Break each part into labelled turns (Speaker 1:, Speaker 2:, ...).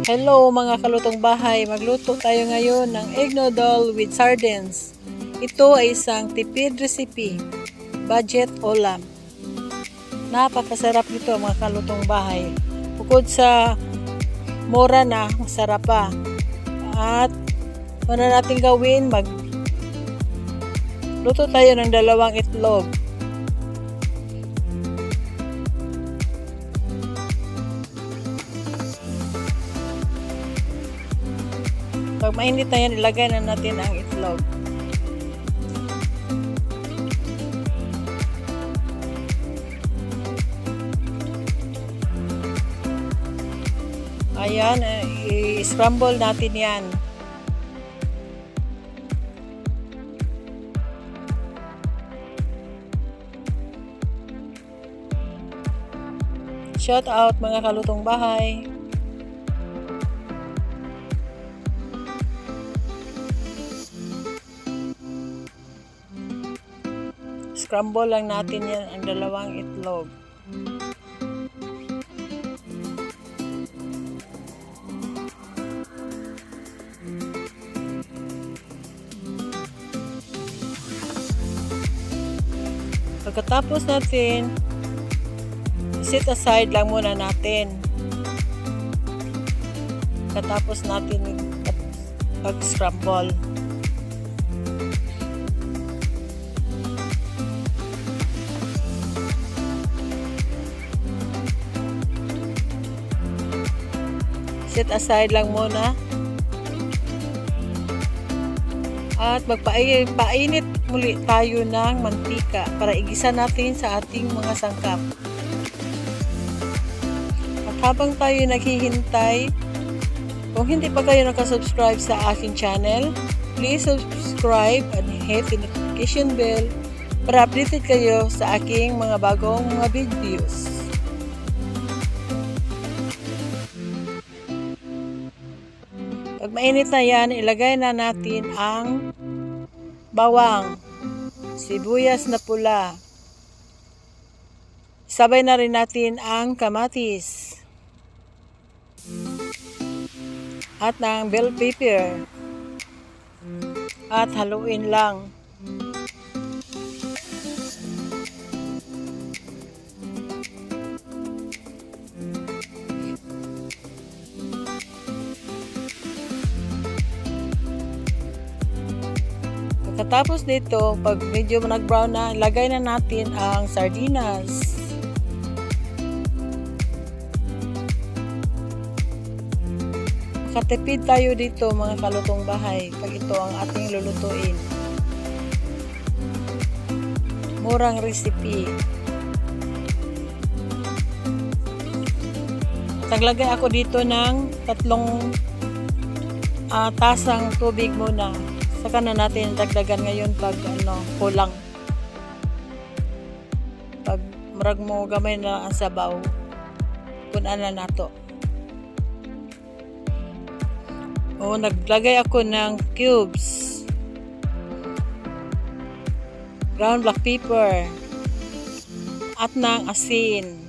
Speaker 1: Hello mga kalutong bahay, magluto tayo ngayon ng egg noodle with sardines. Ito ay isang tipid recipe, budget ulam. Napakasarap nito mga kalutong bahay. Bukod sa mura na, masarap pa. At ano natin gawin, luto tayo ng 2 itlog. Pag mainit na yan, ilagay na natin ang itlog. Ayan, i-scramble natin yan. Shout out mga kalutong bahay. Scramble lang natin yan ang 2 itlog. Pagkatapos natin, set aside lang muna natin. Pagkatapos natin pag-scramble. Set aside lang muna. At magpainit muli tayo ng mantika para igisa natin sa ating mga sangkap. At habang tayo naghihintay, kung hindi pa kayo nakasubscribe sa aking channel, please subscribe and hit the notification bell para updated kayo sa aking mga bagong mga videos. Pag mainit na yan, ilagay na natin ang bawang, sibuyas na pula. Sabay na rin natin ang kamatis at ng bell pepper at haluin lang. Pagkatapos dito, pag medyo nag-brown na, lagay na natin ang sardinas. Makatipid tayo dito mga kalutong bahay pag ito ang ating lulutuin. Murang recipe. Naglagay ako dito ng 3 tasang tubig muna. Saka na natin dagdagan ngayon pag kulang. Pag marag mo gamay na ang sabaw, kunan na nato. O naglagay ako ng cubes, ground black pepper, at ng asin.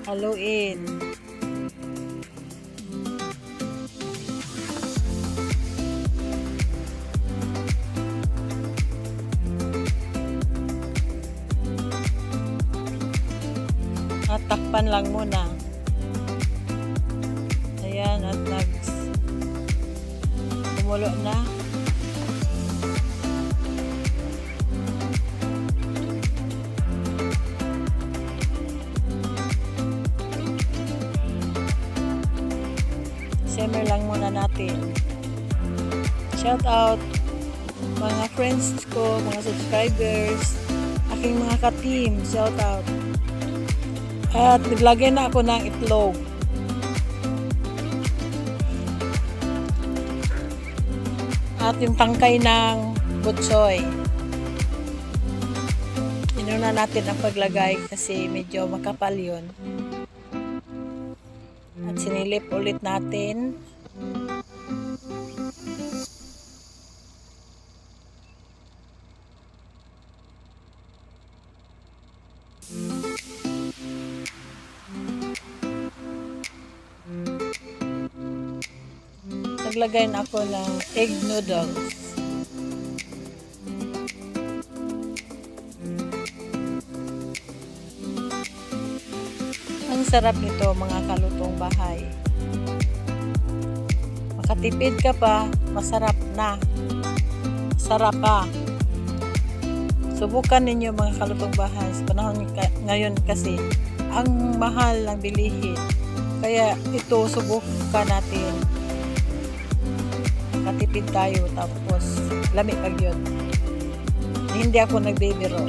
Speaker 1: Haluin. At takpan lang muna. Ayan, at kumulo na. Simmer lang muna natin. Shout out mga friends ko, mga subscribers, aking mga ka-team, shout out. At naglagay na ako ng itlog. At yung tangkay ng butsoy. Inuna natin ang paglagay kasi medyo makapal yun. At sinilip ulit natin. maglagay na ako ng egg noodles. Ang sarap nito mga kalutong bahay. Makatipid ka pa, masarap na. Sarap pa. Subukan ninyo mga kalutong bahay. Sa panahon ngayon kasi, ang mahal ng bilihin. Kaya ito, subukan natin. Makatipid tayo, tapos lamig pag yun. Hindi ako nagbibiro.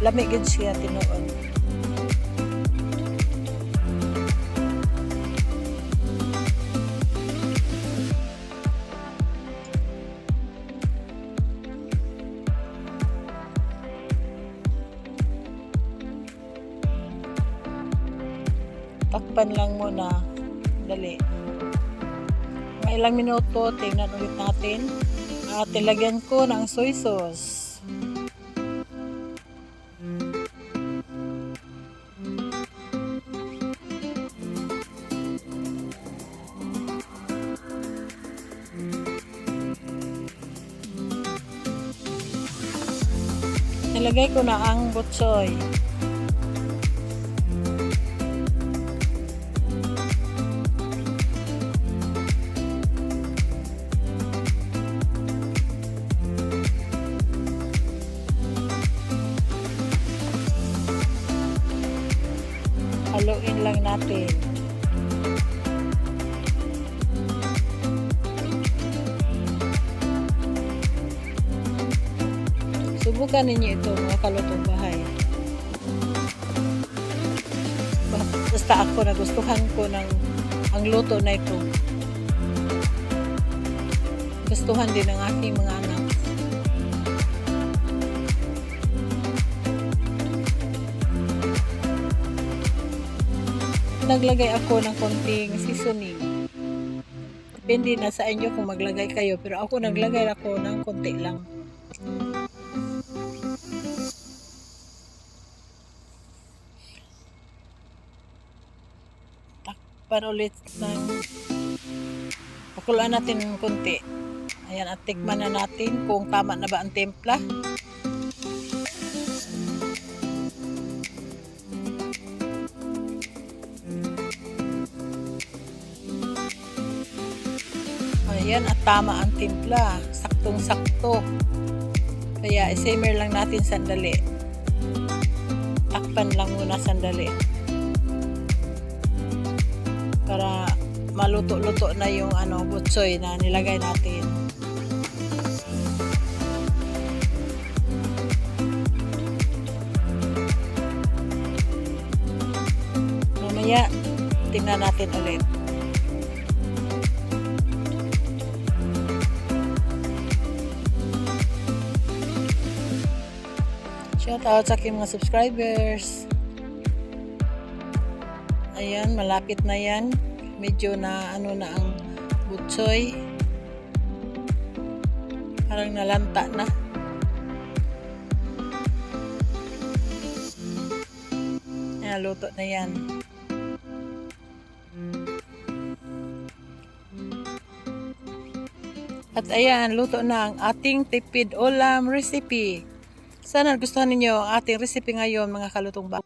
Speaker 1: Lamig yun siya tinuon. Takpan lang muna. Dali. Mga ilang minuto, tingnan ulit natin. At ilagyan ko ng soy sauce. Nilagay ko na ang butsoy. Haluin lang natin. Subukan ninyo ito mga kalutong bahay. Basta ako nagustuhan ko ng ang luto na ito. Gustuhan din ng aking mga anak. Naglagay ako ng konting seasoning. Depende na sa inyo kung maglagay kayo, pero ako naglagay ako ng konti lang. Takpan ulit ng pakuluan natin ng konti. Ayan, at tikman na natin kung tama na ba ang timpla. Ayan, at tama ang timpla. Saktong-sakto. Kaya i-simmer lang natin sandali. Takpan lang muna sandali. Para maluto-luto na yung butsoy na nilagay natin. Mamaya, tingnan natin ulit. Shout out sa aking mga subscribers. Ayan, malapit na yan. Medyo na na ang butsoy. Parang nalanta na. Ayan, luto na yan. At ayan, luto na ang ating tipid ulam recipe. Sana gustuhan ninyo ang ating recipe ngayon mga kalutong bahay.